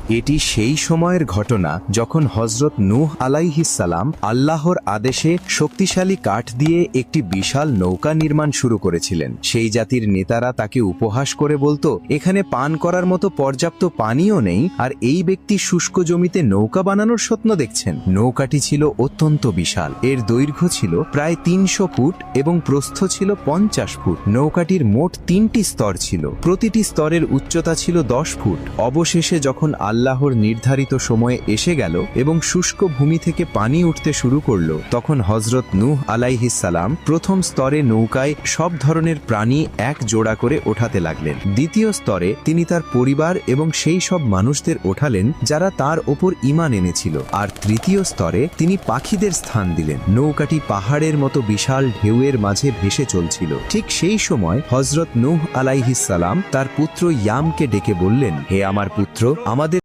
এটি সেই সময়ের ঘটনা যখন হযরত নূহ আলাইহিস সালাম আল্লাহর আদেশে শক্তিশালী কাঠ দিয়ে একটি বিশাল নৌকা নির্মাণ শুরু করেছিলেন। সেই জাতির নেতারা তাকে উপহাস করে বলতো, এখানে পান করার মতো পর্যাপ্ত পানিও নেই, আর এই ব্যক্তি শুষ্ক জমিতে নৌকা বানানোর স্বপ্ন দেখছেন। নৌকাটি ছিল অত্যন্ত বিশাল। এর দৈর্ঘ্য ছিল প্রায় 300 ফুট এবং প্রস্থ ছিল 50 ফুট। নৌকাটির মোট 3টি স্তর ছিল, প্রতিটি স্তরের উচ্চতা ছিল 10 ফুট। অবশেষে যখন আল্লাহর নির্ধারিত সময়ে এসে গেল এবং শুষ্ক ভূমি থেকে পানি উঠতে শুরু করল, তখন হযরত নূহ আলাইহিস সালাম প্রথম স্তরে নৌকায় সব ধরনের প্রাণী এক জোড়া করে ওঠাতে লাগলেন। দ্বিতীয় স্তরে তিনি তার পরিবার এবং সেই সব মানুষদের ওঠালেন যারা তার ওপর ঈমান এনেছিল। আর তৃতীয় স্তরে তিনি পাখিদের স্থান দিলেন। নৌকাটি পাহাড়ের মতো বিশাল ঢেউয়ের মাঝে ভেসে চলছিল। ঠিক সেই সময় হযরত নূহ আলাইহিস সালাম তার পুত্র ইয়ামকে ডেকে বললেন, হে আমার পুত্র, আমাদের